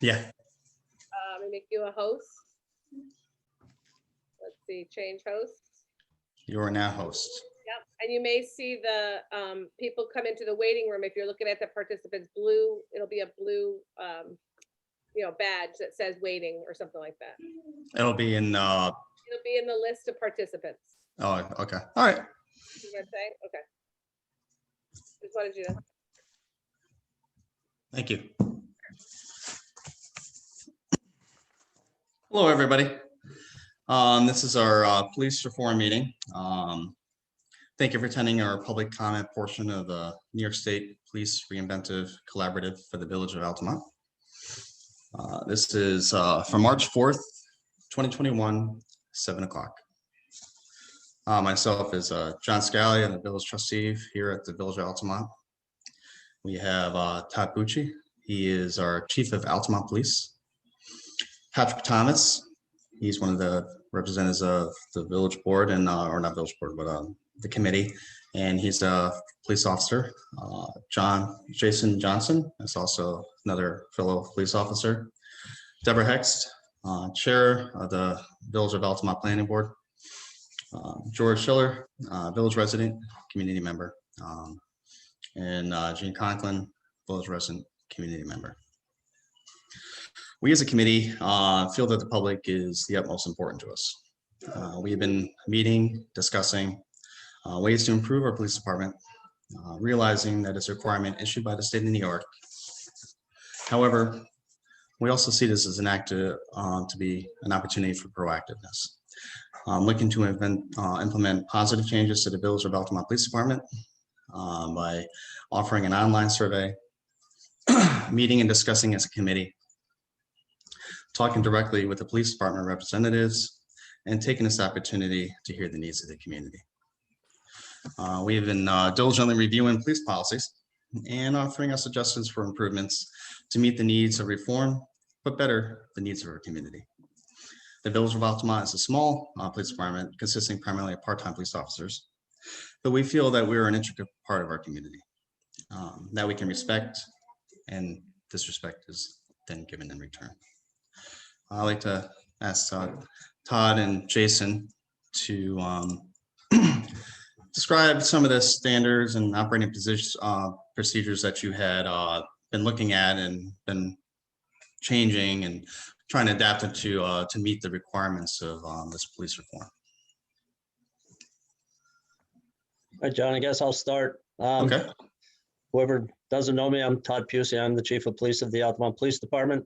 Yeah. Let me make you a host. Let's see, change host. You are now host. Yep, and you may see the people come into the waiting room. If you're looking at the participants blue, it'll be a blue badge that says waiting or something like that. It'll be in It'll be in the list of participants. oh, okay. All right. You know what I'm saying? Okay. Just wanted you to. Thank you. Hello, everybody. This is our police reform meeting. Thank you for attending our public comment portion of the New York State Police Reinventive Collaborative for the Village of Altamont. This is from March 4th, 2021, 7 o'clock. Myself is John Scally. I'm the village trustee here at the Village of Altamont. We have Todd Bucci. He is our chief of Altamont Police. Patrick Thomas. He's one of the representatives of the village board and or not village board, but the committee, and he's a police officer. Jason Johnson is also another fellow police officer. Deborah Hext, chair of the Village of Altamont Planning Board. George Schiller, village resident, community member, and Gene Conklin, village resident, community member. We as a committee feel that the public is the utmost important to us. We have been meeting, discussing ways to improve our police department, realizing that it's a requirement issued by the state of New York. However, we also see this as an act to be an opportunity for proactiveness. Looking to implement positive changes to the Village of Altamont Police Department by offering an online survey, meeting and discussing as a committee, talking directly with the police department representatives, and taking this opportunity to hear the needs of the community. We have been diligently reviewing police policies and offering us suggestions for improvements to meet the needs of reform, but better the needs of our community. The Village of Altamont is a small police department consisting primarily of part-time police officers, but we feel that we're an intricate part of our community that we can respect, and this respect is then given in return. I'd like to ask Todd and Jason to describe some of the standards and operating procedures that you had been looking at and been changing and trying to adapt it to meet the requirements of this police reform. All right, John, I guess I'll start. Okay. Whoever doesn't know me, I'm Todd Pusey. I'm the chief of police of the Altamont Police Department.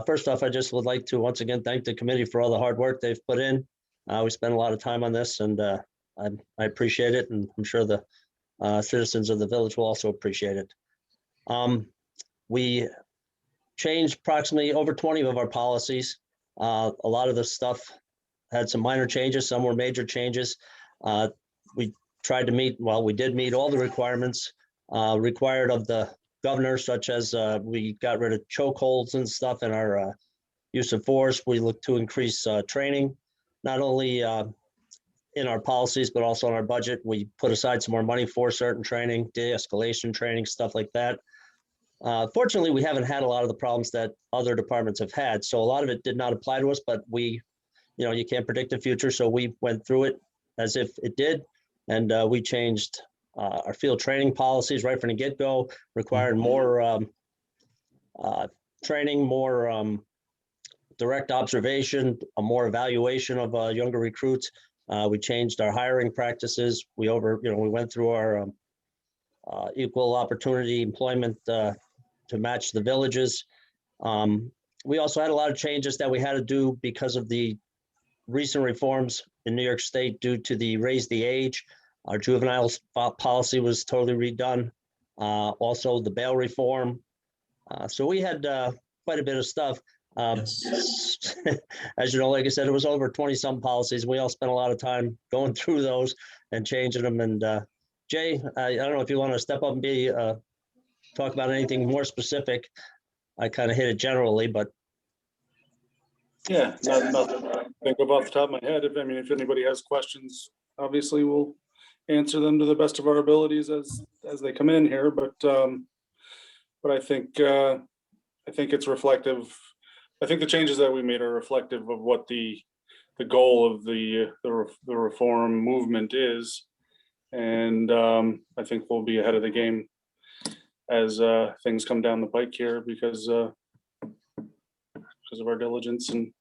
First off, I just would like to once again thank the committee for all the hard work they've put in. We spent a lot of time on this, and I appreciate it, and I'm sure the citizens of the village will also appreciate it. We changed approximately over 20 of our policies. A lot of the stuff had some minor changes, some were major changes. We tried to meet, well, we did meet all the requirements required of the governor, such as we got rid of chokeholds and stuff in our use of force. We look to increase training, not only in our policies, but also in our budget. We put aside some more money for certain training, de-escalation training, stuff like that. Fortunately, we haven't had a lot of the problems that other departments have had. So a lot of it did not apply to us, but we, you can't predict the future. So we went through it as if it did. And we changed our field training policies right from the get-go, requiring more training, more direct observation, more evaluation of younger recruits. We changed our hiring practices. We went through our equal opportunity employment to match the villages. We also had a lot of changes that we had to do because of the recent reforms in New York State due to the raise the age. Our juvenile policy was totally redone. Also the bail reform. So we had quite a bit of stuff. Yes. As you know, like I said, it was over 20 some policies. We all spent a lot of time going through those and changing them. And Jay, I don't know if you want to step up and talk about anything more specific. I kind of hit it generally, but. Yeah, nothing I think of off the top of my head. If anybody has questions, obviously we'll answer them to the best of our abilities as they come in here. But I think I think it's reflective. I think the changes that we made are reflective of what the goal of the reform movement is. And I think we'll be ahead of the game as things come down the pike here because of our diligence. And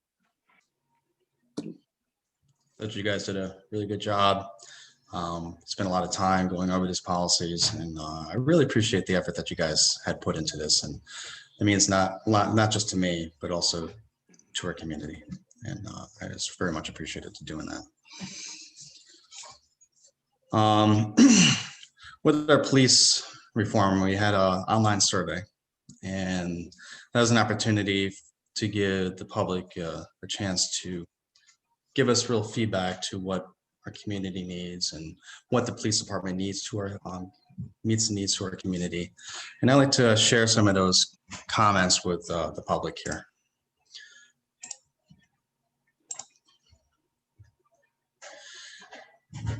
But you guys did a really good job. Spent a lot of time going over these policies, and I really appreciate the effort that you guys had put into this. And it means not just to me, but also to our community. And I just very much appreciated doing that. With our police reform, we had an online survey, and that was an opportunity to give the public a chance to give us real feedback to what our community needs and what the police department needs to our meets the needs to our community. And I'd like to share some of those comments with the public here.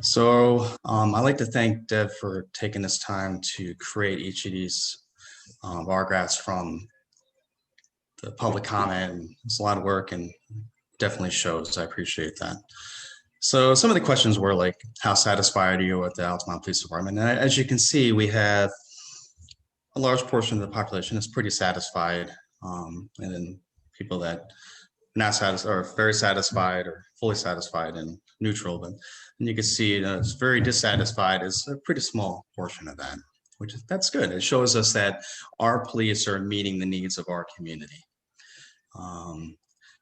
So I'd like to thank Deb for taking this time to create each of these bar graphs from the public comment. It's a lot of work and definitely shows. I appreciate that. So some of the questions were like, how satisfied are you with the Altamont Police Department? And as you can see, we have a large portion of the population is pretty satisfied. And then people that are not satisfied or very satisfied or fully satisfied and neutral. But and you can see it's very dissatisfied is a pretty small portion of that, which is that's good. It shows us that our police are meeting the needs of our community.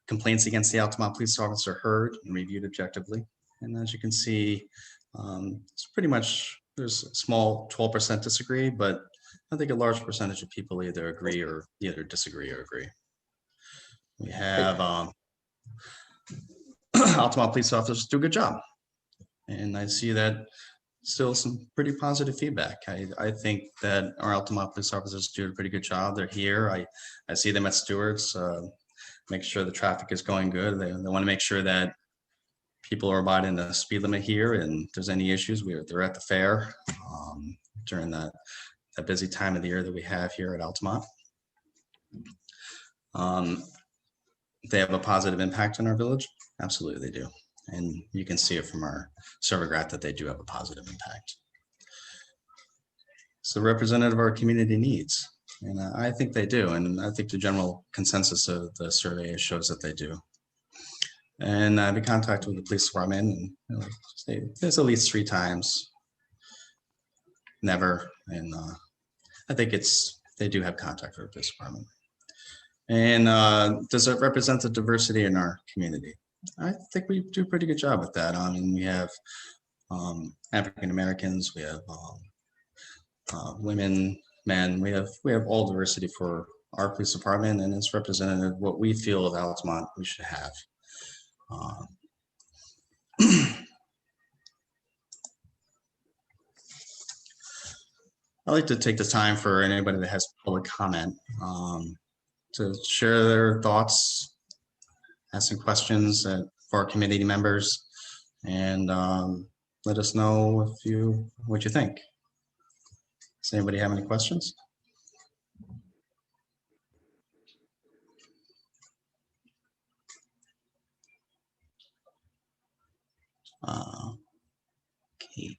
Complaints against the Altamont police officer are heard and reviewed objectively. And as you can see, it's pretty much, there's a small 12% disagree, but I think a large percentage of people either agree or either disagree or agree. We have Altamont police officers do a good job. And I see that still some pretty positive feedback. I think that our Altamont police officers do a pretty good job. They're here. I see them at Stewart's. Make sure the traffic is going good. They want to make sure that people are abiding the speed limit here, and if there's any issues, they're at the fair during that busy time of the year that we have here at Altamont. They have a positive impact on our village. Absolutely, they do, and you can see it from our server graph that they do have a positive impact. So, representative of our community needs. And I think they do. And I think the general consensus of the survey shows that they do. And I've been in contact with the police department, and there's at least 3 times. Never. And I think they do have contact with the police department. And does it represent the diversity in our community? I think we do a pretty good job with that. I mean, we have African Americans, we have women, men, we have all diversity for our police department, and it's representative of what we feel of Altamont we should have. I'd like to take the time for anybody that has public comment to share their thoughts, ask some questions for our committee members, and let us know what you think. Does anybody have any questions? Okay.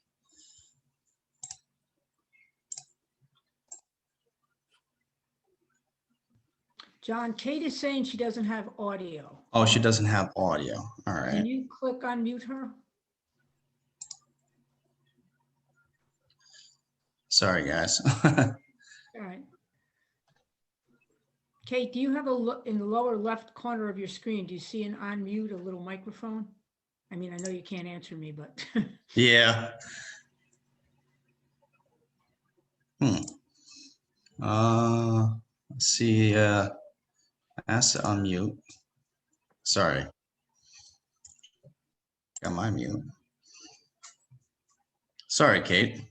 John, Kate is saying she doesn't have audio. Oh, she doesn't have audio. All right. Can you click unmute her? Sorry, guys. All right. Kate, do you have a look in the lower left corner of your screen? Do you see an unmute, a little microphone? I mean, I know you can't answer me, but. Yeah. Let's see. Ask to unmute. Sorry. Got my mute. Sorry, Kate.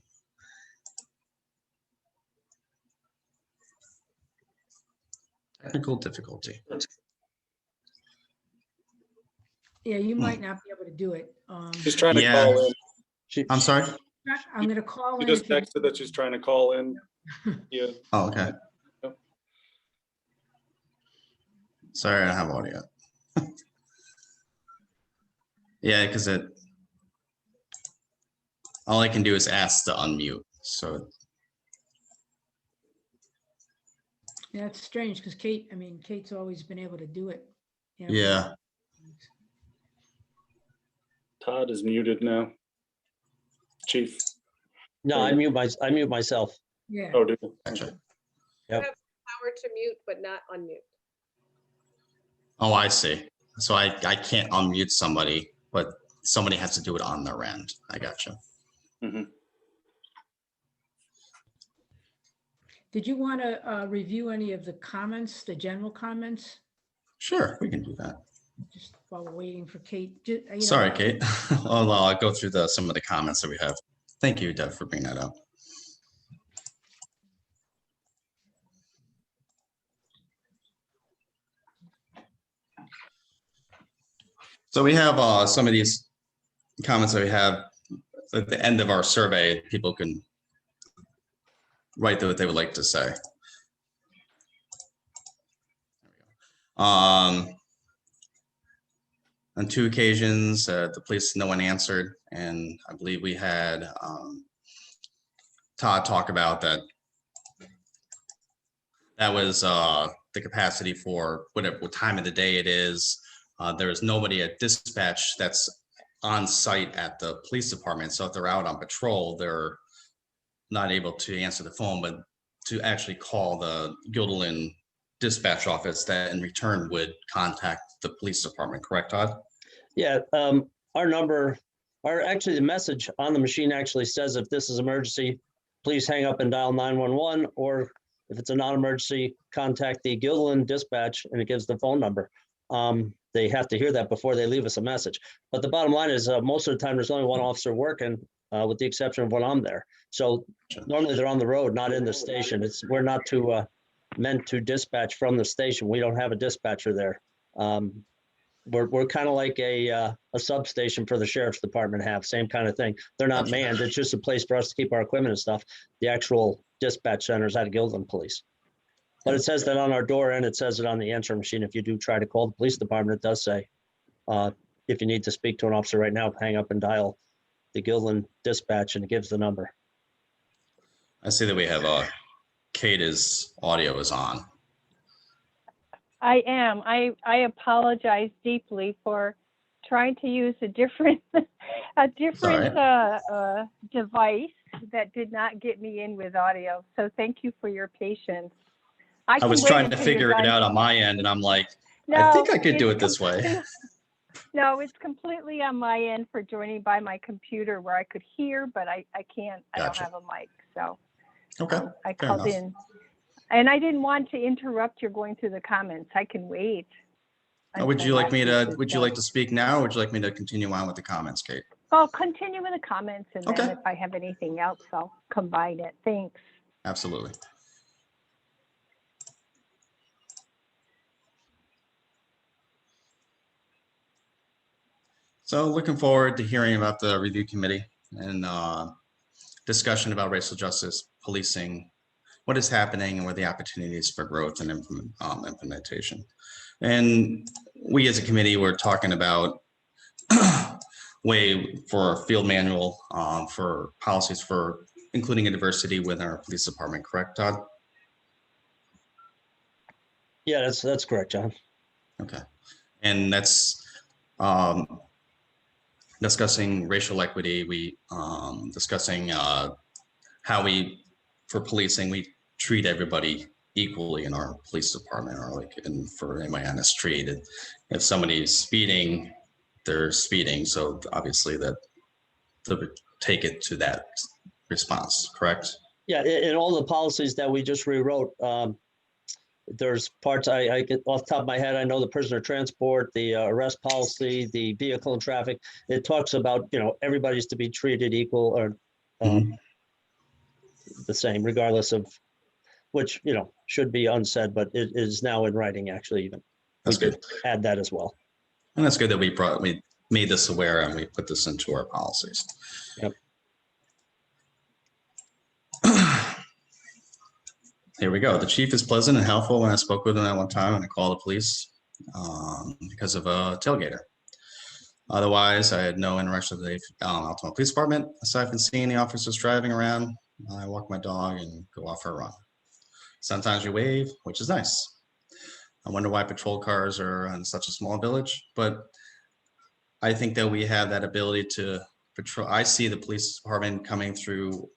Technical difficulty. Yeah, you might not be able to do it. she's trying to Yeah. call in. I'm sorry. I'm going to call She in. just if you- texted that she's trying to call in. Yeah. Oh, okay. Sorry, I don't have audio. Yeah, because all I can do is ask to unmute. So Yeah, it's strange because Kate, I mean, Kate's always been able to do it. you know. yeah, Todd is muted now. Chief. No, I mute myself. Yeah, Oh, dude. gotcha. You have power to mute, but not unmute. Oh, I see. So I can't unmute somebody, but somebody has to do it on their end. I gotcha. Mhm. did you want to review any of the comments, the general comments? Sure, we can do that. Just while we're waiting for Kate. You know, Sorry, Kate. I'll go through some of the comments that we have. Thank you, Deb, for bringing that up. So we have some of these comments that we have at the end of our survey. People can write what they would like to say. On 2 occasions, the police, no one answered. And I believe we had Todd talk about that. That was the capacity for whatever what time of the day it is. There is nobody at dispatch that's on site at the police department. So if they're out on patrol, they're not able to answer the phone, but to actually call the Guilderland dispatch office that in return would contact the police department, correct, Todd? Yeah, our number, actually the message on the machine actually says if this is emergency, please hang up and dial 911, or if it's a non-emergency, contact the Guilderland dispatch, and it gives the phone number. They have to hear that before they leave us a message. But the bottom line is most of the time there's only one officer working, with the exception of when I'm there. So normally they're on the road, not in the station. We're not meant to dispatch from the station. We don't have a dispatcher there. We're kind of like a substation for the sheriff's department have, same kind of thing. They're not manned. It's just a place for us to keep our equipment and stuff. The actual dispatch center is at Guilderland Police. But it says that on our door, and it says it on the answering machine. If you do try to call the police department, it does say, if you need to speak to an officer right now, hang up and dial the Guilderland dispatch, and it gives the number. I see that we have Kate's audio is on. I am. I apologize deeply for trying to use a different device that did not get me in with audio. So thank you for your patience. I was trying to figure it out on my end, and I'm like, I think I could do it this way. No, it's completely on my end for joining by my computer where I could hear, but I can't. I don't Gotcha. have a mic, so Okay. I fair called enough. in. And I didn't want to interrupt your going through the comments. I can wait. Would until you like me after to? this Would is you done. like to speak now, or would you like me to continue on with the comments, Kate? I'll continue with the comments, and then Okay. if I have anything else, I'll combine it. Thanks. Absolutely. So looking forward to hearing about the review committee and discussion about racial justice policing, what is happening and where the opportunities for growth and implementation. And we as a committee, we're talking about way for a field manual for policies for including a diversity within our police department, correct, Todd? Yeah, that's correct, John. Okay. And that's discussing racial equity. We discussing how we, for policing, we treat everybody equally in our police department, or like in for anybody on the street. If somebody's speeding, they're speeding. So obviously that to take it to that response, correct? Yeah, in all the policies that we just rewrote, there's parts I get off the top of my head. I know the prisoner transport, the arrest policy, the vehicle and traffic. It talks about, everybody's to be treated equal or the same, regardless of which, should be unsaid, but it is now in writing, actually, even. That's We good. did add that as well. And that's good that we made this aware and we put this into our policies. Yep. Here we go. The chief is pleasant and helpful. When I spoke with him at one time and I called the police, because of a tailgater. Otherwise, I had no interaction with the Altamont Police Department, aside from seeing the officers driving around. I walk my dog and go off for a run. Sometimes we wave, which is nice. I wonder why patrol cars are in such a small village, but I think that we have that ability to patrol. I see the police department coming through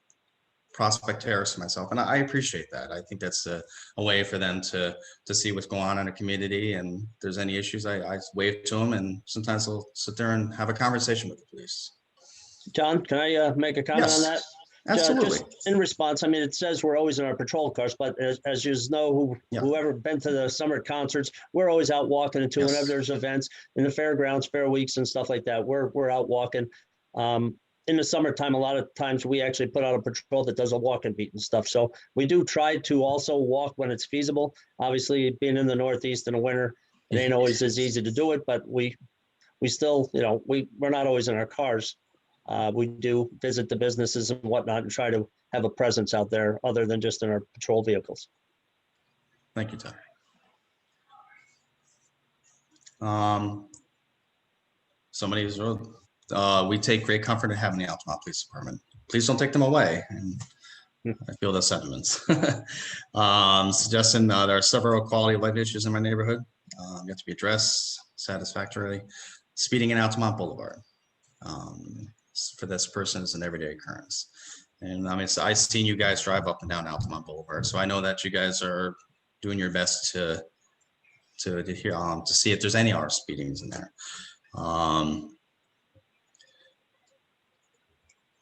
Prospect Terrace myself, and I appreciate that. I think that's a way for them to see what's going on in a community, and if there's any issues, I wave to them, and sometimes they'll sit there and have a conversation with the police. John, can I make a comment on that? Absolutely. Just in response, I mean, it says we're always in our patrol cars, but as you know, Yeah. whoever been to the summer concerts, we're always out walking into Yes. whenever there's events in the fairgrounds, fair weeks and stuff like that. We're out walking. In the summertime, a lot of times we actually put out a patrol that does a walk and beat and stuff. So we do try to also walk when it's feasible. Obviously, being in the Northeast in the winter, it ain't always as easy to do it, but we still, you know, we're not always in our cars. We do visit the businesses and whatnot and try to have a presence out there other than just in our patrol vehicles. Thank you, Todd. Somebody's we take great comfort in having the Altamont Police Department. Please don't take them away. And I feel the sentiments. Suggesting there are several quality of life issues in my neighborhood. You have to be addressed satisfactorily. Speeding in Altamont Boulevard. For this person is an everyday occurrence. And I mean, so I've seen you guys drive up and down Altamont Boulevard, so I know that you guys are doing your best to hear to see if there's any R speedings in there.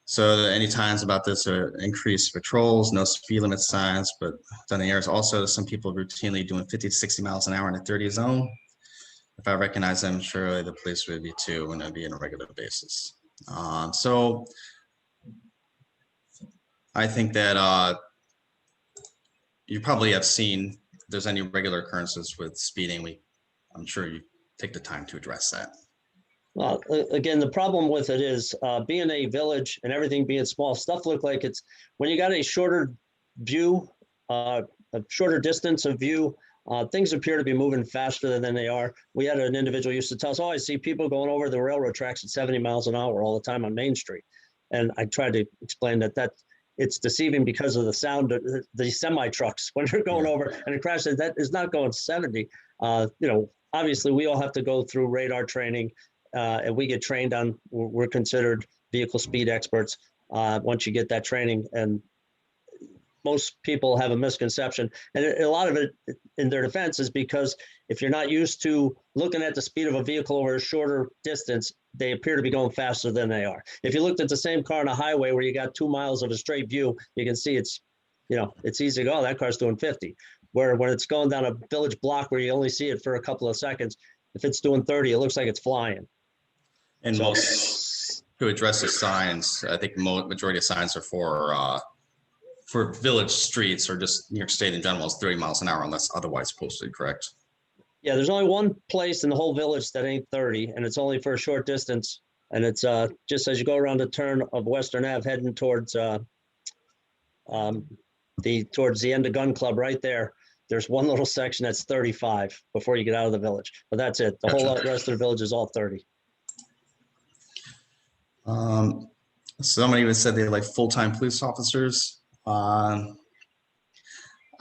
So any times about this are increased patrols, no speed limit signs, but then there's also some people routinely doing 50 to 60 miles an hour in a 30 zone. If I recognize them, surely the police would be too, and it'd be on a regular basis. So I think that you probably have seen if there's any regular occurrences with speeding. I'm sure you take the time to address that. Well, again, the problem with it is being a village and everything being small, stuff look like it's when you got a shorter view, a shorter distance of view, things appear to be moving faster than they are. We had an individual used to tell us, oh, I see people going over the railroad tracks at 70 miles an hour all the time on Main Street. And I tried to explain that it's deceiving because of the sound of the semi trucks when they're going over and it crashes. That is not going 70. You know, obviously we all have to go through radar training. And we get trained on, we're considered vehicle speed experts once you get that training. And most people have a misconception. And a lot of it in their defense is because if you're not used to looking at the speed of a vehicle over a shorter distance, they appear to be going faster than they are. If you looked at the same car on a highway where you got 2 miles of a straight view, you can see it's, you know, it's easy to go, that car's doing 50. Where when it's going down a village block where you only see it for a couple of seconds, if it's doing 30, it looks like it's flying. And most to address the signs, I think majority of signs are for village streets or just New York State in general is 30 miles an hour unless otherwise posted, correct? Yeah, there's only one place in the whole village that ain't 30, and it's only for a short distance. And it's just as you go around the turn of Western Ave heading towards the end of Gun Club right there. There's one little section that's 35 before you get out of the village, but that's it. The whole rest of the village is all 30. Somebody even said they like full-time police officers. I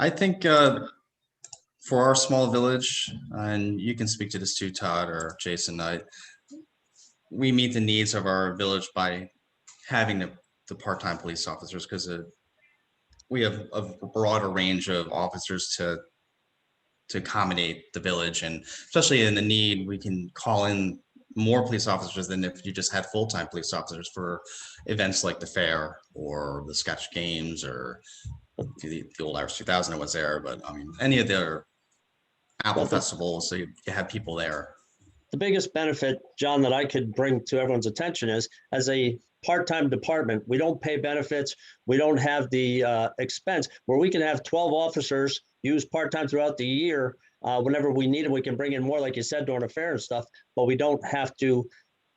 think for our small village, and you can speak to this too, Todd or Jason, we meet the needs of our village by having the part-time police officers because we have a broader range of officers to accommodate the village, and especially in the need, we can call in more police officers than if you just had full-time police officers for events like the fair or the sketch games or the old Irish 2000 was there, but I mean any of their Apple festivals, so you have people there. The biggest benefit, John, that I could bring to everyone's attention is as a part-time department, we don't pay benefits. We don't have the expense where we can have 12 officers use part-time throughout the year. Whenever we need it, we can bring in more, like you said, during a fair and stuff, but we don't have to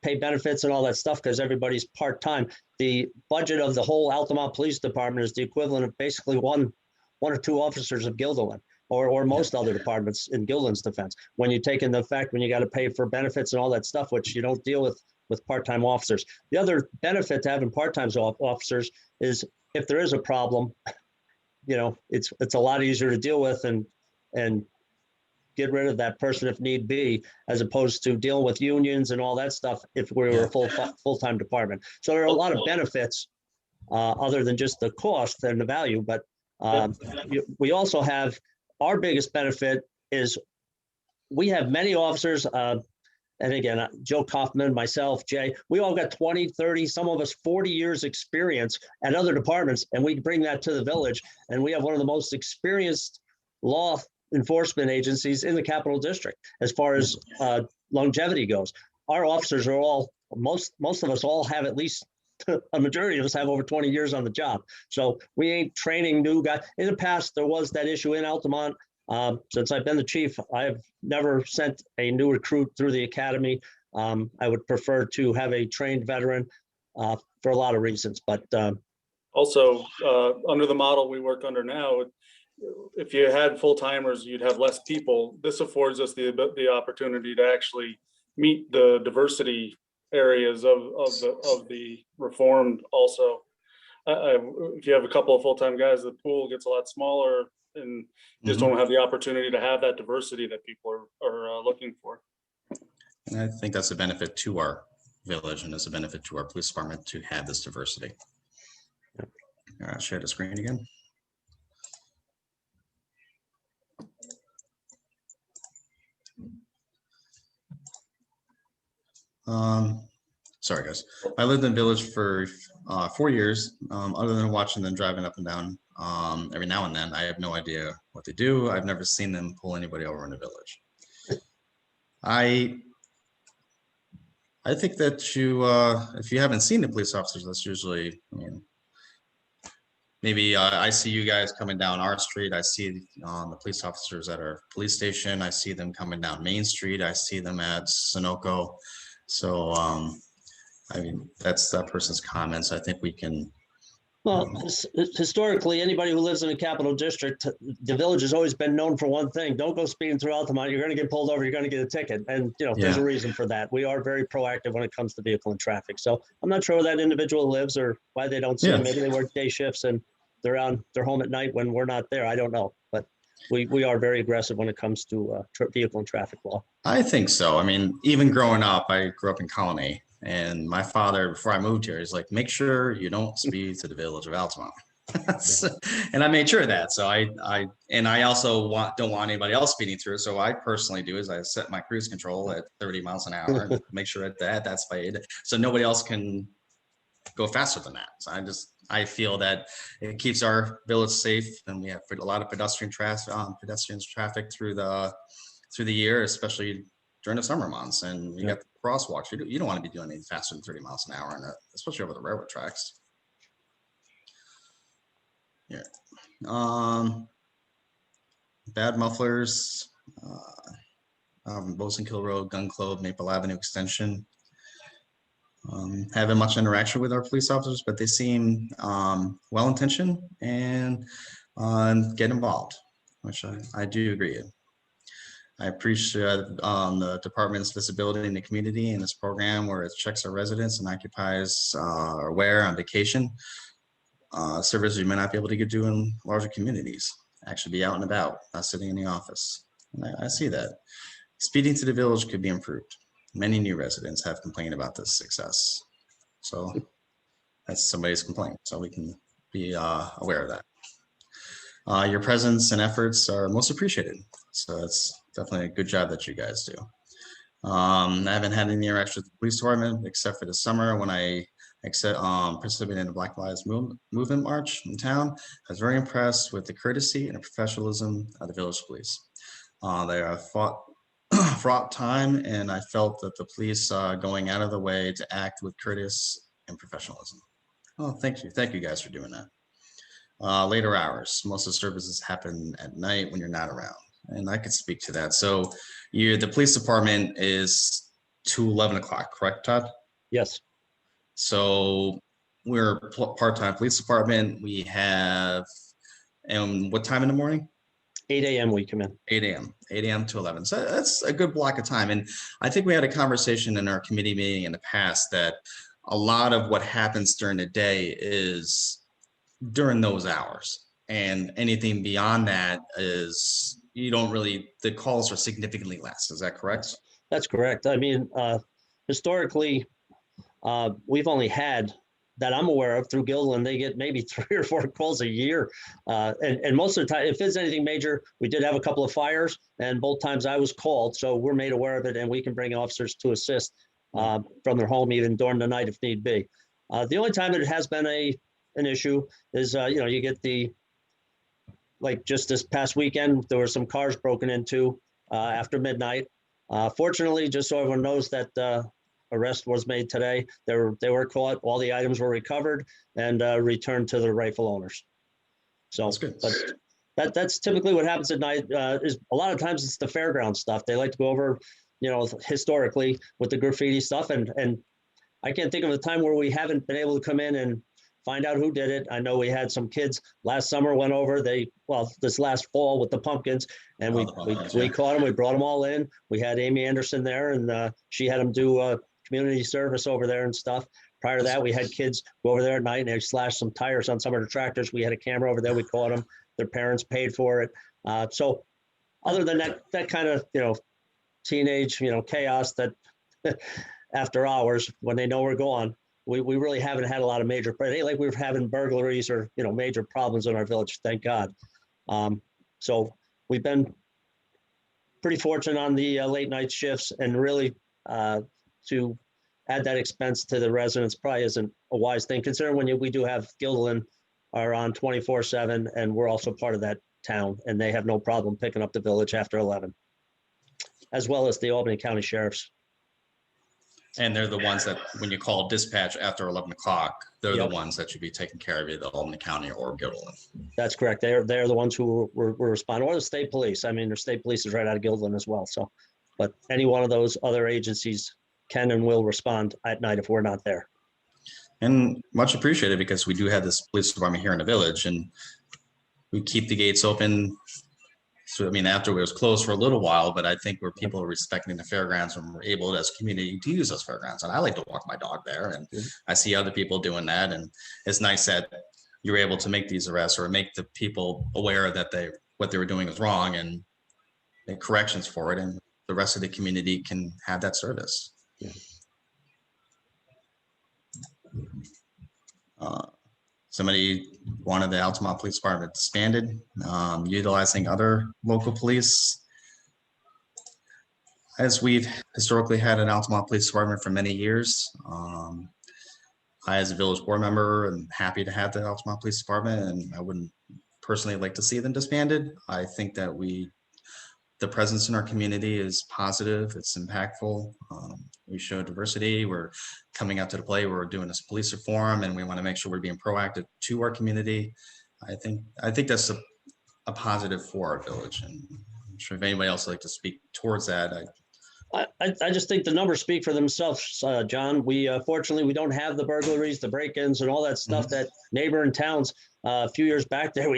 pay benefits and all that stuff because everybody's part-time. The budget of the whole Altamont Police Department is the equivalent of basically one or two officers of Guilderland. or most other departments in Gilliland's defense. When you take into effect, when you got to pay for benefits and all that stuff, which you don't deal with part-time officers. The other benefit to having part-time officers is if there is a problem, it's a lot easier to deal with and get rid of that person if need be, as opposed to dealing with unions and all that stuff if we were a full-time department. So there are a lot of benefits other than just the cost and the value, but we also have, our biggest benefit is we have many officers, and again, Joe Kaufman, myself, Jay, we all got 20, 30, some of us 40 years experience at other departments, and we bring that to the village. And we have one of the most experienced law enforcement agencies in the Capital District as far as longevity goes. Our officers are all, most of us all have at least, a majority of us have over 20 years on the job. So we ain't training new guys. In the past, there was that issue in Altamont. Since I've been the chief, I've never sent a new recruit through the academy. I would prefer to have a trained veteran for a lot of reasons, but Also, under the model we work under now, if you had full timers, you'd have less people. This affords us the opportunity to actually meet the diversity areas of the reformed also. If you have a couple of full-time guys, the pool gets a lot smaller and just don't have the opportunity to have that diversity that people are looking for. And I think that's a benefit to our village and is a benefit to our police department to have this diversity. All right, share the screen again. Sorry guys, I lived in Village for 4 years. Other than watching them driving up and down every now and then, I have no idea what they do. I've never seen them pull anybody over in the village. I think that you, if you haven't seen the police officers, that's usually, maybe I see you guys coming down our street. I see the police officers at our police station. I see them coming down Main Street. I see them at Sunoco. So, I mean, that's that person's comments. I think we can. Well, historically, anybody who lives in the Capital District, the village has always been known for one thing: don't go speeding through Altamont. You're going to get pulled over. You're going to get a ticket, and there's a reason for that. We are very proactive when it comes to vehicle and traffic. So I'm not sure where that individual lives or why they don't see them. Maybe they work day shifts and they're home at night when we're not there. I don't know, but we are very aggressive when it comes to vehicle and traffic law. I think so. I mean, even growing up, I grew up in Colony, and my father, before I moved here, he's like, make sure you don't speed to the village of Altamont. And I made sure of that. So I also don't want anybody else speeding through. So I personally do is I set my cruise control at 30 miles an hour and make sure that's sped, so nobody else can go faster than that. So I feel that it keeps our village safe, and we have a lot of pedestrians traffic through the year, especially during the summer months. And you got the crosswalks. You don't want to be doing anything faster than 30 miles an hour, especially over the railroad tracks. Yeah. Bad mufflers, Bosenkill Road, Gun Club, Maple Avenue Extension. Haven't much interaction with our police officers, but they seem well-intentioned and get involved, which I do agree with. I appreciate the department's visibility in the community in this program where it checks our residents and occupies or where on vacation. Services you may not be able to get to in larger communities. Actually be out and about, not sitting in the office. And I see that. Speeding to the village could be improved. Many new residents have complained about this success. So that's somebody's complaint. So we can be aware of that. Your presence and efforts are most appreciated. So it's definitely a good job that you guys do. I haven't had any interaction with the police department except for the summer when I participated in the Black Lives Movement March in town. I was very impressed with the courtesy and professionalism of the village police. They are fraught time, and I felt that the police going out of the way to act with courtesy and professionalism. Oh, thank you guys for doing that. Later hours, most of the services happen at night when you're not around, and I could speak to that. So the police department is to 11 o'clock, correct, Todd? Yes. So we're part-time police department. We have, and what time in the morning? 8 a.m. we come in. 8 a.m. to 11. So that's a good block of time. And I think we had a conversation in our committee meeting in the past that a lot of what happens during the day is during those hours. And anything beyond that is, you don't really, the calls are significantly less. Is that correct? That's correct. I mean, historically, we've only had, that I'm aware of, through Gilliland, they get maybe 3 or 4 calls a year. And most of the time, if it's anything major, we did have a couple of fires, and both times I was called, so we're made aware of it, and we can bring officers to assist from their home even during the night if need be. The only time that it has been an issue is, you get like just this past weekend, there were some cars broken into after midnight. Fortunately, just so everyone knows, that arrest was made today. They were caught, all the items were recovered and returned to the rightful owners. So, That's good. but that's typically what happens at night. Is a lot of times it's the fairground stuff. They like to go over, historically with the graffiti stuff, and I can't think of a time where we haven't been able to come in and find out who did it. I know we had some kids last summer went over, this last fall with the pumpkins, and we caught them, we brought them all in. We had Amy Anderson there, and she had them do community service over there and stuff. Prior to that, we had kids go over there at night and they slashed some tires on some of the tractors. We had a camera over there, we caught them. Their parents paid for it. So other than that kind of, teenage, chaos that after hours, when they know we're gone, we really haven't had a lot of major, it ain't like we're having burglaries or, major problems in our village, thank God. So we've been pretty fortunate on the late night shifts, and really to add that expense to the residents probably isn't a wise thing, considering when we do have Gilliland are on 24/7, and we're also part of that town, and they have no problem picking up the village after 11, as well as the Albany County Sheriffs. And they're the ones that, when you call dispatch after 11 o'clock, they're Yep. the ones that should be taking care of you, the Albany County or Gilliland. That's correct. They're the ones who were responding, or the state police. I mean, the state police is right out of Gilliland as well. So, but any one of those other agencies can and will respond at night if we're not there. And much appreciated, because we do have this police department here in the village, and we keep the gates open. So, I mean, after it was closed for a little while, but I think where people are respecting the fairgrounds, and we're able as a community to use those fairgrounds. And I like to walk my dog there, and I see other people doing that. And it's nice that you're able to make these arrests or make the people aware that what they were doing is wrong, and make corrections for it. And the rest of the community can have that service. Yeah. Somebody wanted the Altamont Police Department disbanded, utilizing other local police. As we've historically had an Altamont Police Department for many years. I, as a village board member, am happy to have the Altamont Police Department, and I wouldn't personally like to see them disbanded. I think that the presence in our community is positive, it's impactful. We show diversity, we're coming out to the play, we're doing this police reform, and we want to make sure we're being proactive to our community. I think that's a positive for our village, and I'm sure if anybody else would like to speak towards that. I just think the numbers speak for themselves, John. We fortunately, we don't have the burglaries, the break-ins, and all that stuff that neighboring towns, a few years back there,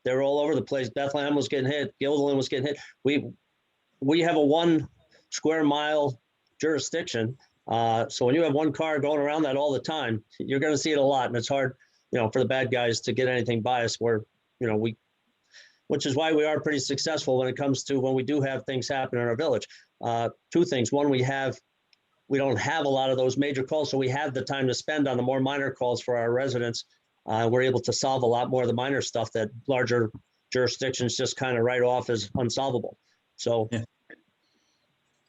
they were all over the place. Bethlehem was getting hit, Gilliland was getting hit. We have a 1 square mile jurisdiction. So when you have one car going around that all the time, you're going to see it a lot, and it's hard, for the bad guys to get anything by us where, which is why we are pretty successful when it comes to when we do have things happen in our village. 2 things. One, we don't have a lot of those major calls, so we have the time to spend on the more minor calls for our residents. We're able to solve a lot more of the minor stuff that larger jurisdictions just kind of write off as unsolvable. So, yeah.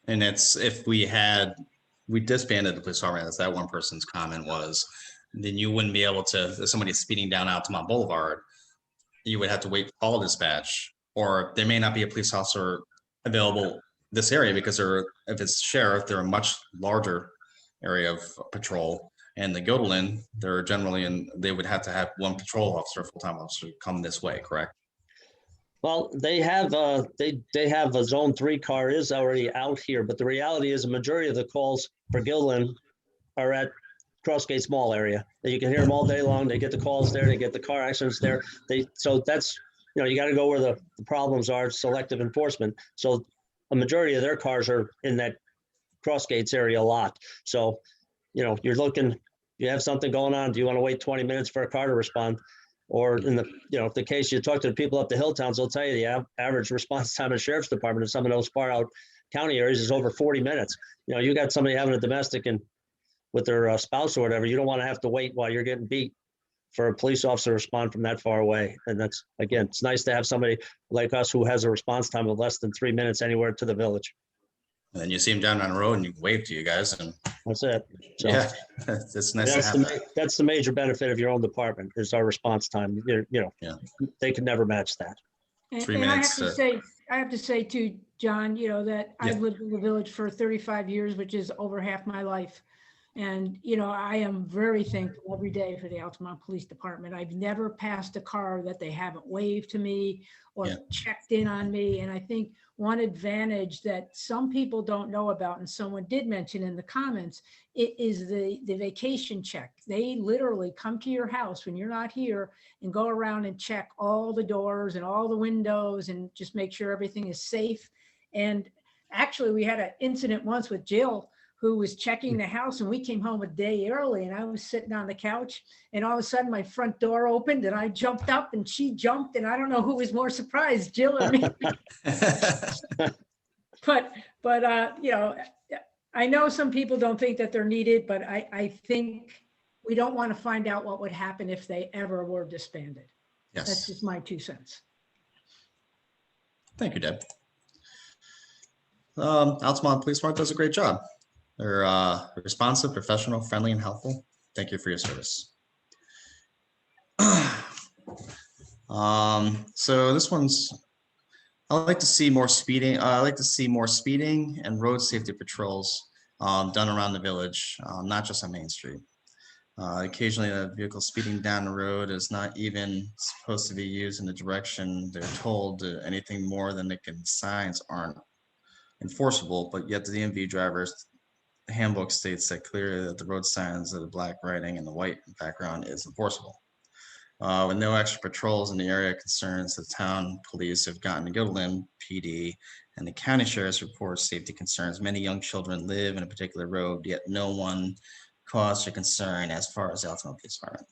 And it's, if we disbanded the police department, as that one person's comment was, then you wouldn't be able to, if somebody's speeding down Altamont Boulevard, you would have to wait for call dispatch, or there may not be a police officer available this area, because if it's sheriff, they're a much larger area of patrol. And the Gilliland, they're generally they would have to have 1 patrol officer, full-time officer, come this way, correct? well, they have a zone 3 car is already out here, but the reality is a majority of the calls for Gilliland are at Crossgates Mall area. You can hear them all day long. They get the calls there, they get the car accidents there. So that's you got to go where the problems are, selective enforcement. So a majority of their cars are in that cross gates area a lot. So, you're looking, you have something going on, do you want to wait 20 minutes for a car to respond? Or in the case you talk to the people up the hill towns, they'll tell you the average response time in the sheriff's department in some of those far out county areas is over 40 minutes. You got somebody having a domestic and with their spouse or whatever, you don't want to have to wait while you're getting beat for a police officer to respond from that far away. And that's, again, it's nice to have somebody like us who has a response time of less than 3 minutes anywhere to the village. And then you see them down on the road and you wave to you guys, and That's it. So yeah, it's nice to that's have the, that. that's the major benefit of your own department is our response time. Yeah. They could never match that. And 3 and I have minutes, to say, I have to say too, John, that Yeah. I've lived in the village for 35 years, which is over half my life. And, I am very thankful every day for the Altamont Police Department. I've never passed a car that they haven't waved to me or Yeah. checked in on me. And I think one advantage that some people don't know about, and someone did mention in the comments, it is the vacation check. They literally come to your house when you're not here and go around and check all the doors and all the windows and just make sure everything is safe. And actually, we had an incident once with Jill, who was checking the house, and we came home a day early, and I was sitting on the couch, and all of a sudden my front door opened and I jumped up and she jumped, and I don't know who was more surprised, Jill or me. But I know some people don't think that they're needed, but I think we don't want to find out what would happen if they ever were disbanded. That's Yes, just my 2 cents. thank you, Deb. Altamont Police Department does a great job. They're responsive, professional, friendly, and helpful. Thank you for your service. So this one's, I like to see more speeding. I like to see more speeding and road safety patrols done around the village, not just on Main Street. Occasionally, a vehicle speeding down the road is not even supposed to be used in the direction they're told. Anything more than signs aren't enforceable, but yet the DMV drivers handbook states that clearly that the road signs of the black writing and the white background is enforceable. With no extra patrols in the area, concerns the town police have gotten to go to Lynn PD and the county sheriff's report safety concerns. Many young children live in a particular road, yet no one cause for concern as far as the Altamont Police Department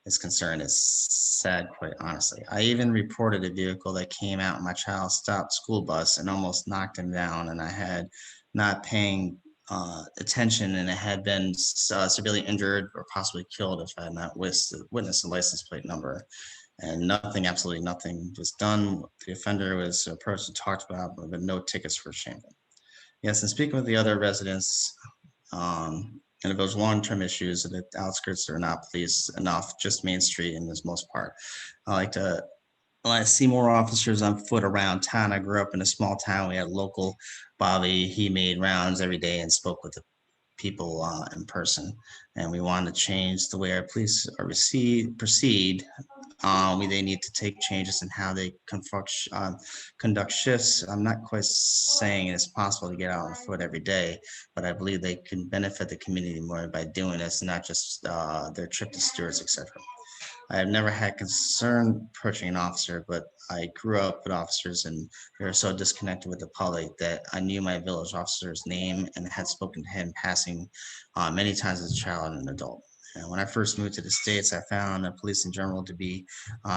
is concerned. Is sad, quite honestly. I even reported a vehicle that came out in my child's stopped school bus and almost knocked him down, and I had not paying attention, and it had been severely injured or possibly killed if I had not witnessed the license plate number. And nothing, absolutely nothing was done. The offender was approached and talked about, but no tickets for shame. Yes, and speaking with the other residents, and if those long-term issues that the outskirts are not policed enough, just Main Street in this most part. I like to see more officers on foot around town. I grew up in a small town. We had a local Bobby. He made rounds every day and spoke with the people in person. And we wanted to change the way our police are proceed. They need to take changes in how they conduct shifts. I'm not quite saying it's possible to get out on foot every day, but I believe they can benefit the community more by doing this, not just their trip to Stewart's, etc. I have never had concern approaching an officer, but I grew up with officers and they were so disconnected with the public that I knew my village officer's name and had spoken to him passing many times as a child and an adult. And when I first moved to the States, I found the police in general to be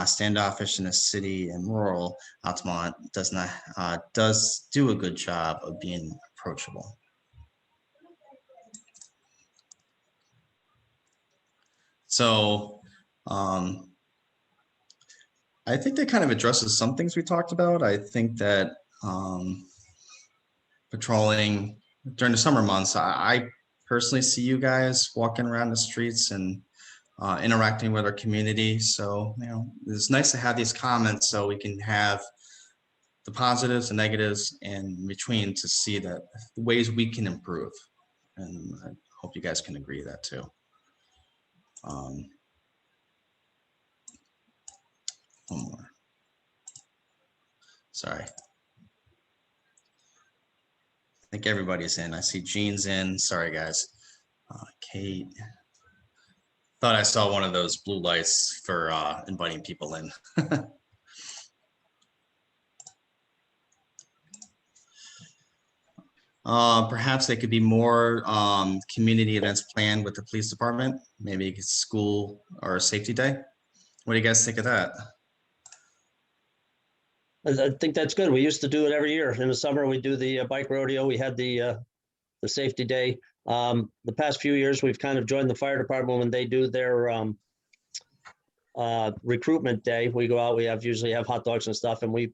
standoffish in the city, and rural Altamont does do a good job of being approachable. So I think that kind of addresses some things we talked about. I think that patrolling during the summer months, I personally see you guys walking around the streets and interacting with our community. So, it's nice to have these comments so we can have the positives and negatives in between to see that the ways we can improve. And I hope you guys can agree with that too. One more. Sorry. I think everybody's in. I see Jean's in. Sorry, guys. Kate. Thought I saw one of those blue lights for inviting people in. Perhaps they could be more community events planned with the police department, maybe a school or a safety day. What do you guys think of that? I think that's good. We used to do it every year. In the summer, we do the bike rodeo. We had the safety day. The past few years, we've kind of joined the fire department when they do their recruitment day. We go out, we usually have hot dogs and stuff, and we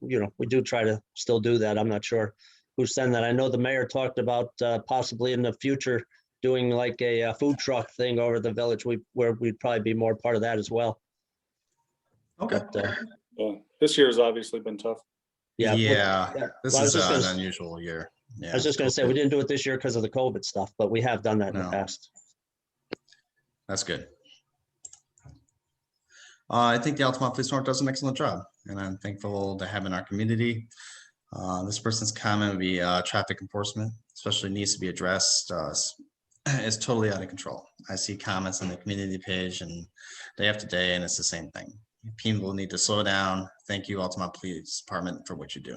do try to still do that. I'm not sure who's sending that. I know the mayor talked about possibly in the future doing like a food truck thing over the village, where we'd probably be more part of that as well. Okay. But, Yeah, this year's obviously been tough. yeah. Yeah, this Well, I was is just an gonna- unusual year. Yeah, I was just going to say, we COVID. didn't do it this year because of the COVID stuff, but we have done that in the No. past. That's good. I think the Altamont Police Department does an excellent job, and I'm thankful to have in our community. This person's comment would be traffic enforcement, especially needs to be addressed. It's totally out of control. I see comments on the community page and day after day, and it's the same thing. People need to slow down. Thank you, Altamont Police Department, for what you do.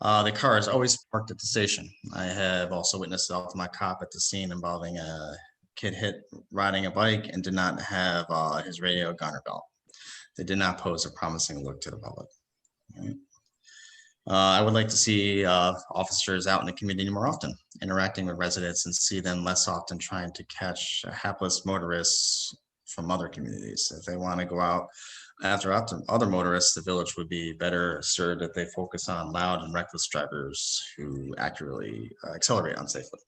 The car is always parked at the station. I have also witnessed the Altamont cop at the scene involving a kid hit riding a bike and did not have his radio gun or belt. They did not pose a promising look to the public. Right? I would like to see officers out in the community more often, interacting with residents, and see them less often trying to catch hapless motorists from other communities. If they want to go out after other motorists, the village would be better served if they focus on loud and reckless drivers who accurately accelerate unsafely.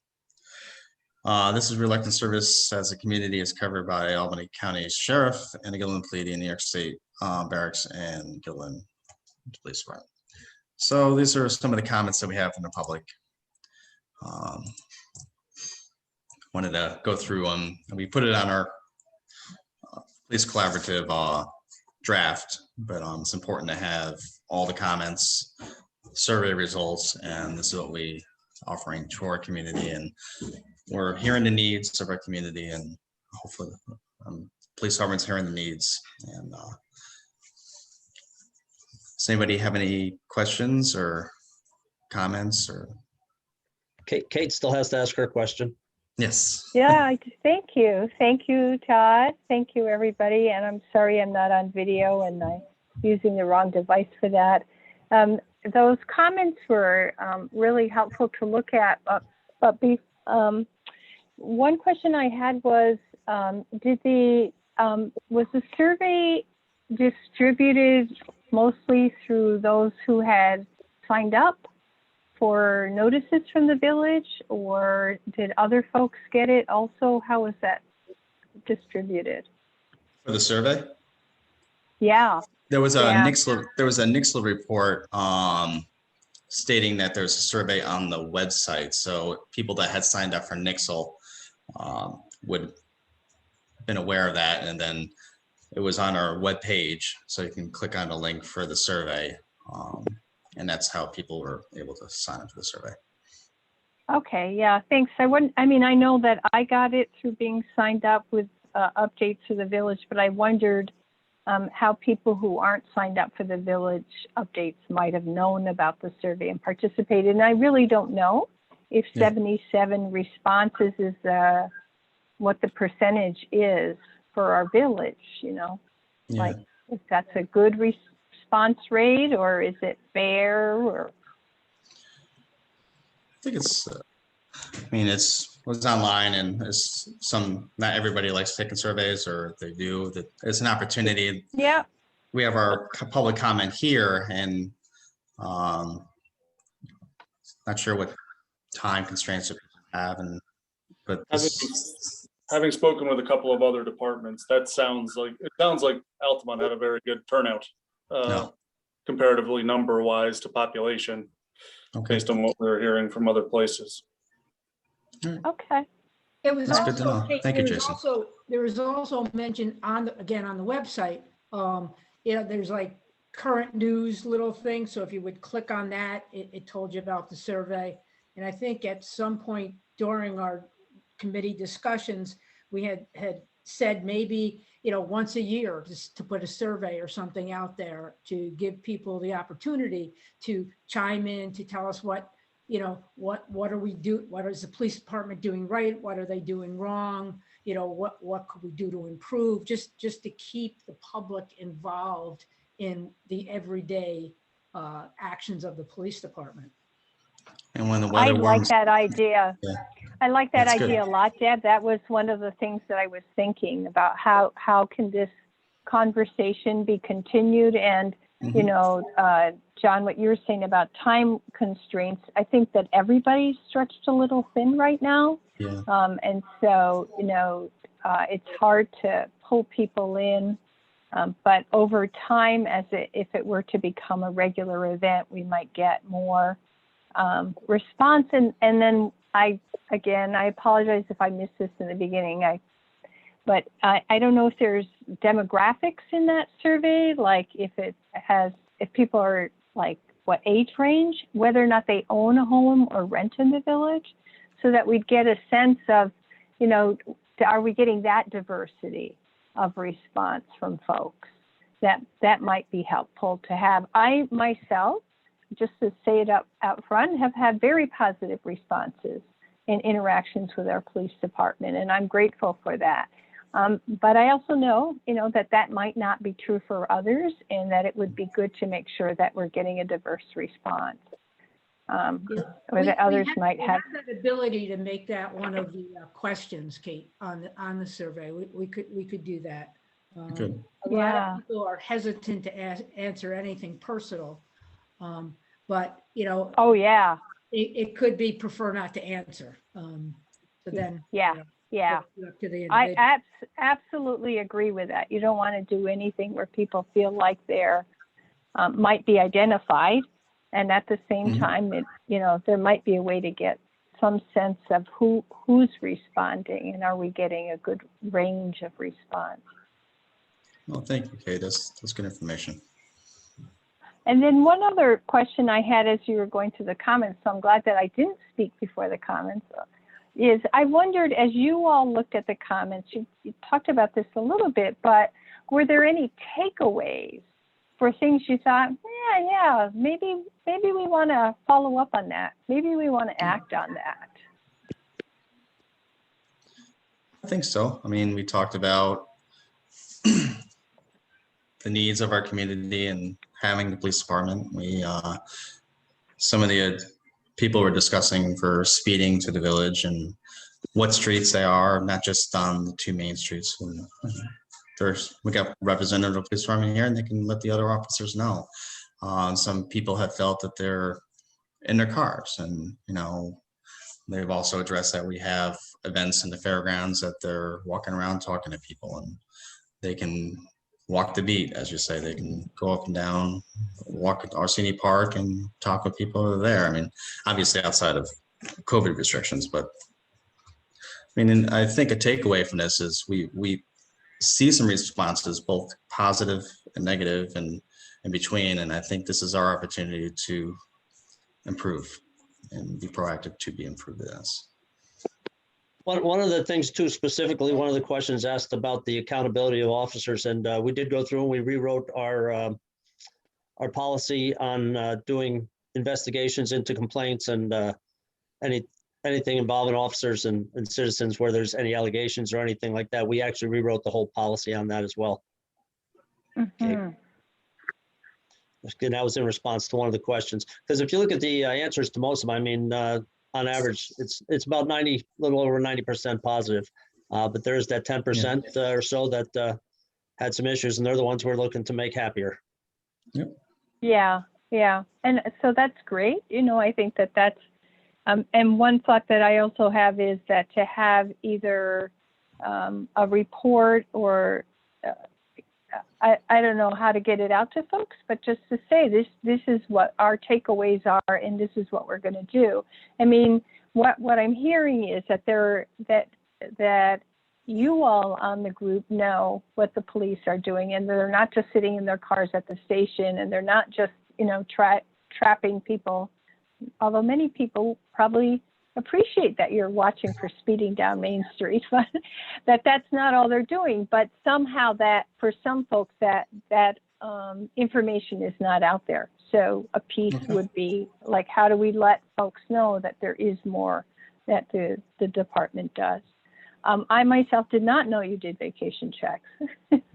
This is reluctant service as the community is covered by Albany County Sheriff and the Gillen Police, New York State Barracks and Gillen Police Department. So these are some of the comments that we have from the public. Wanted to go through them. We put it on our police collaborative draft, but it's important to have all the comments, survey results, and this is what we offering to our community, and we're hearing the needs of our community, and hopefully police department's hearing the needs. And does anybody have any questions or comments? Or Kate still has to ask her question. yes. Yeah, thank you. Thank you, Todd. Thank you, everybody. And I'm sorry I'm not on video and I'm using the wrong device for that. Those comments were really helpful to look at. One question I had was, was the survey distributed mostly through those who had signed up for notices from the village, or did other folks get it also? How was that distributed? For the survey? Yeah. There was a Yeah. Nixle report stating that there's a survey on the website. So people that had signed up for Nixle would have been aware of that, and then it was on our webpage, so you can click on the link for the survey, and that's how people were able to sign up for the survey. Okay, yeah, thanks. I know that I got it through being signed up with updates to the village, but I wondered how people who aren't signed up for the village updates might have known about the survey and participated. And I really don't know if 77 responses is what the percentage is for our village, like if that's a good response rate, or is it fair, or? I think it's, it was online, and there's not everybody likes taking surveys, or if they do, that it's an opportunity. Yeah. We have our public comment here, and not sure what time constraints that people have, but Having spoken with a couple of other departments, it sounds like Altamont had a very good turnout, comparatively number-wise to population, based on what we were hearing from other places. Okay. It was That's good to also, know. Thank you, Jason. There was also mentioned on the website, there's like current news little thing. So if you would click on that, it told you about the survey. And I think at some point during our committee discussions, we had said maybe, once a year just to put a survey or something out there to give people the opportunity to chime in, to tell us what what are we do? What is the police department doing right? What are they doing wrong? What could we do to improve? Just to keep the public involved in the everyday actions of the police department. And when the I weather like warms, that idea. Yeah. I like that That's good. idea a lot, Deb. That was one of the things that I was thinking about. How can this conversation be continued? And John, what you were saying about time constraints, I think that everybody's stretched a little thin right now. yeah, And so, it's hard to pull people in. But over time, if it were to become a regular event, we might get more response. And then I apologize if I missed this in the beginning. But I don't know if there's demographics in that survey, like if people are like what age range, whether or not they own a home or rent in the village, so that we'd get a sense of, are we getting that diversity of response from folks? That might be helpful to have. I myself, just to say it out front, have had very positive responses in interactions with our police department, and I'm grateful for that. But I also know, that might not be true for others, and that it would be good to make sure that we're getting a diverse response. Or that others might have that ability to make that one of the questions, Kate, on the survey. We could do that. good. A lot of people are hesitant to answer anything personal, but Oh yeah, it could be prefer not to answer. So then yeah. it's up to the I individual. absolutely agree with that. You don't want to do anything where people feel like they're might be identified, and at the same time, there might be a way to get some sense of who's responding, and are we getting a good range of response. Well, thank you, Kate. That's good information. And then one other question I had as you were going through the comments, so I'm glad that I didn't speak before the comments, is I wondered, as you all looked at the comments, you talked about this a little bit, but were there any takeaways for things you thought, maybe we want to follow up on that. Maybe we want to act on that. I think so. I mean, we talked about the needs of our community and having the police department. Some of the people were discussing for speeding to the village and what streets they are, not just on the two main streets. We got representative of the police department here, and they can let the other officers know. Some people have felt that they're in their cars, and they've also addressed that we have events in the fairgrounds that they're walking around talking to people, and they can walk the beat, as you say. They can go up and down, walk at Orsini Park and talk with people that are there. I mean, obviously outside of COVID restrictions, but and I think a takeaway from this is we see some responses, both positive and negative and in between. And I think this is our opportunity to improve and be proactive to be improved in this. One of the things too, specifically, one of the questions asked about the accountability of officers, and we did go through and we rewrote our policy on doing investigations into complaints and anything involving officers and citizens where there's any allegations or anything like that. We actually rewrote the whole policy on that as well. Mm-hmm. And that was in response to one of the questions. Because if you look at the answers to most of them, I mean, on average, it's about 90, little over 90% positive. But there's that 10% or so that had some issues, and they're the ones we're looking to make happier. Yep. Yeah. And so that's great. I think that's, and one thought that I also have is that to have either a report or I don't know how to get it out to folks, but just to say this is what our takeaways are, and this is what we're going to do. I mean, what I'm hearing is that that you all on the group know what the police are doing, and they're not just sitting in their cars at the station, and they're not just trapping people. Although many people probably appreciate that you're watching for speeding down Main Street, but that's not all they're doing. But somehow that for some folks that information is not out there. So a piece Okay. would be like, how do we let folks know that there is more that the department does? I myself did not know you did vacation checks.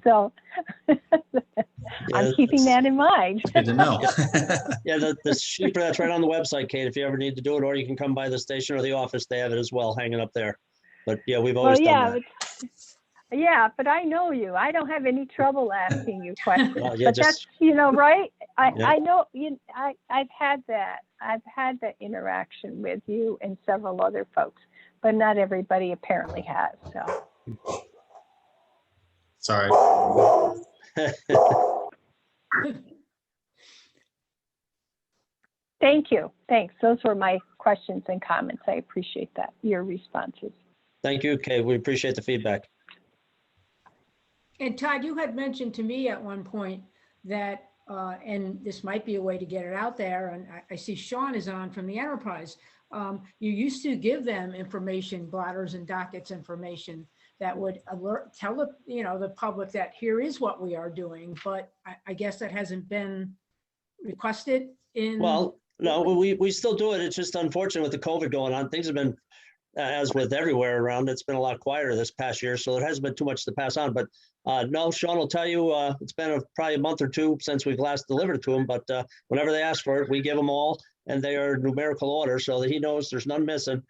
So Yeah, I'm keeping it's- that in mind. Good to know. Yeah, the sheet for that's right on the website, Kate, if you ever need to do it, or you can come by the station or the office, they have it as well, hanging up there. But yeah, we've Well, always done yeah, that. yeah, but I know you. I don't have any trouble asking you questions. Well, yeah, But that's, just, right? Yeah. I know, I've had that. I've had that interaction with you and several other folks, but not everybody apparently has, so. Sorry. Thank you. Thanks. Those were my questions and comments. I appreciate that, your responses. thank you, Kate. We appreciate the feedback. And Todd, you had mentioned to me at one point that, and this might be a way to get it out there, and I see Sean is on from the enterprise. You used to give them information, blotters and dockets information that would tell the public that here is what we are doing, but I guess that hasn't been requested in. Well, no, we still do it. It's just unfortunate with the COVID going on. Things have been, as with everywhere around, it's been a lot quieter this past year, so there hasn't been too much to pass on. But no, Sean will tell you, it's been probably a month or two since we've last delivered it to him. But whenever they ask for it, we give them all, and they are numerical order, so that he knows there's none missing.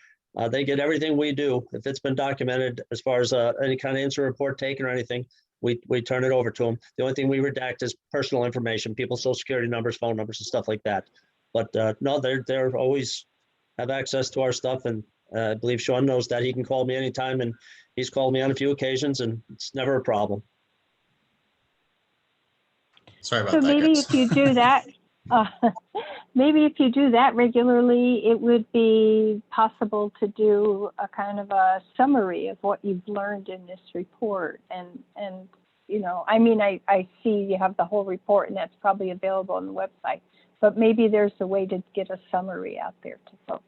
They get everything we do. If it's been documented as far as any kind of incident report taken or anything, we turn it over to them. The only thing we redact is personal information, people's social security numbers, phone numbers, and stuff like that. But no, they're always have access to our stuff, and I believe Sean knows that. He can call me anytime, and he's called me on a few occasions, and it's never a problem. Sorry about So that, maybe guys. if you do that, maybe if you do that regularly, it would be possible to do a kind of a summary of what you've learned in this report. And I mean, I see you have the whole report, and that's probably available on the website, but maybe there's a way to get a summary out there to folks.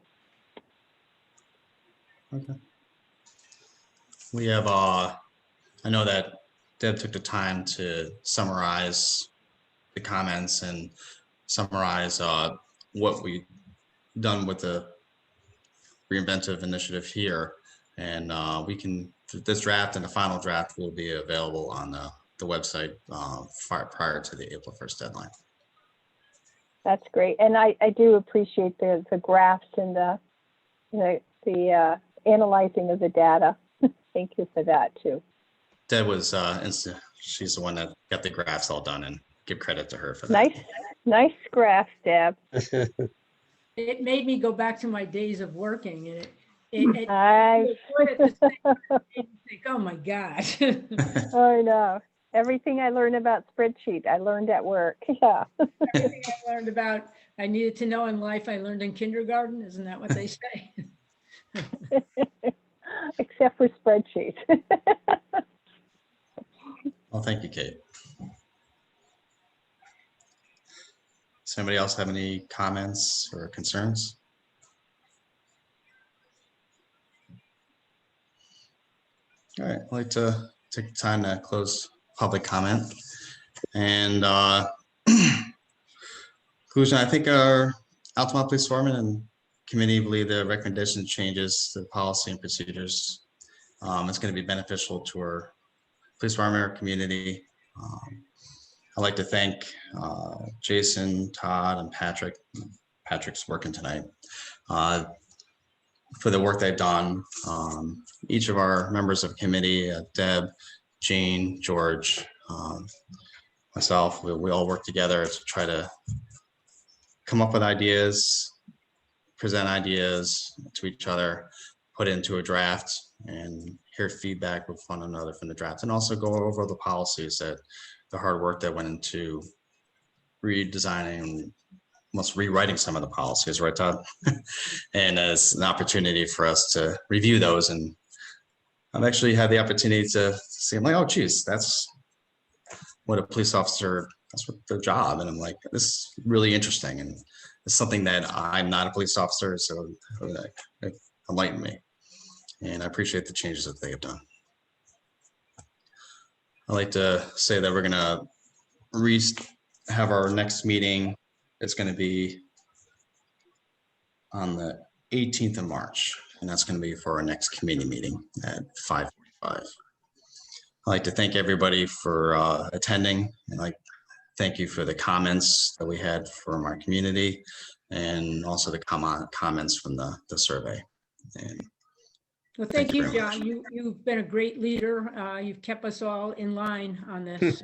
Okay. We have, I know that Deb took the time to summarize the comments and summarize what we've done with the Reinventive initiative here. And this draft and the final draft will be available on the website prior to the April 1st deadline. That's great. And I do appreciate the graphs and the analyzing of the data. Thank you for that too. Deb was, she's the one that got the graphs all done, and give credit to her for that. Nice graphs, Deb. It made me go back to my days of working, and it I think, oh my God. I know. Everything I learned about spreadsheet, I learned at work. Yeah. Everything I learned about, I needed to know in life, I learned in kindergarten. Isn't that what they say? Except for spreadsheets. Well, thank you, Kate. Does anybody else have any comments or concerns? All right, I'd like to take the time to close public comment. And conclusion, I think our Altamont Police Department and committee believe the recommendation changes to the policy and procedures. It's going to be beneficial to our police department, our community. I'd like to thank Jason, Todd, and Patrick. Patrick's working tonight for the work they've done. Each of our members of committee, Deb, Jean, George, myself, we all work together to try to come up with ideas, present ideas to each other, put into a draft, and hear feedback with one another from the draft, and also go over the policies, that the hard work that went into redesigning and almost rewriting some of the policies, right, Todd? And as an opportunity for us to review those. And I've actually had the opportunity to see, I'm like, oh, geez, that's what a police officer, that's what their job. And I'm like, this is really interesting. And it's something that I'm not a police officer, so it enlightened me. And I appreciate the changes that they have done. I'd like to say that we're gonna have our next meeting it's going to be on the 18th of March, and that's going to be for our next committee meeting at 5:45. I'd like to thank everybody for attending, and thank you for the comments that we had from our community, and also the comments from the survey. And Well, Thank thank you you, very much. John. You've been a great leader. You've kept us all in line on this.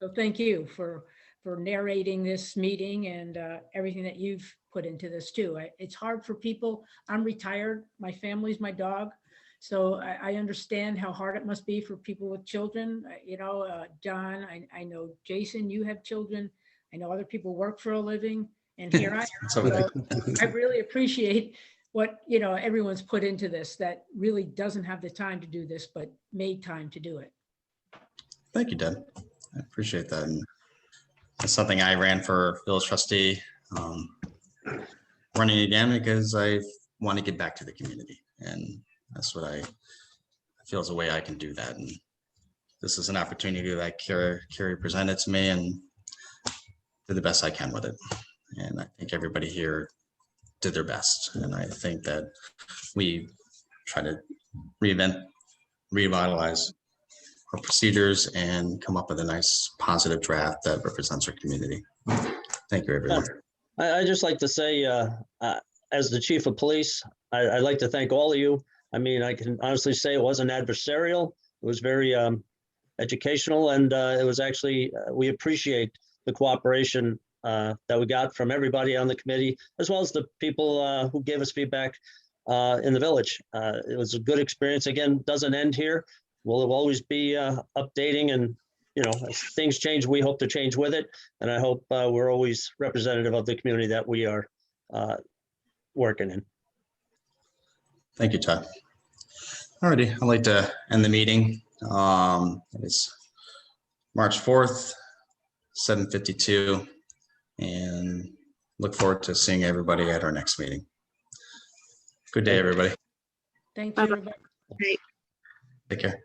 So thank you for narrating this meeting and everything that you've put into this too. It's hard for people. I'm retired. My family's my dog. So I understand how hard it must be for people with children. You know, John, I know Jason, you have children. I know other people work for a living, and here I am. So So I really appreciate what, you know, everyone's put into this that really doesn't have the time to do this, but made time to do it. Thank you, Deb. I appreciate that. And it's something I ran for village trustee, running again because I want to get back to the community. And that's what I feel is a way I can do that. And this is an opportunity that Carrie presented to me, and did the best I can with it. And I think everybody here did their best. And I think that we try to revitalize our procedures and come up with a nice positive draft that represents our community. Thank you, everyone. I just like to say, as the chief of police, I'd like to thank all of you. I mean, I can honestly say it wasn't adversarial. It was very educational, and it was actually, we appreciate the cooperation that we got from everybody on the committee, as well as the people who gave us feedback in the village. It was a good experience. Again, doesn't end here. We'll always be updating, and you know, as things change, we hope to change with it. And I hope we're always representative of the community that we are working in. Thank you, Todd. Alrighty, I'd like to end the meeting. It's March 4th, 7:52, and look forward to seeing everybody at our next meeting. Good day, everybody. Thank you, everybody. Take care.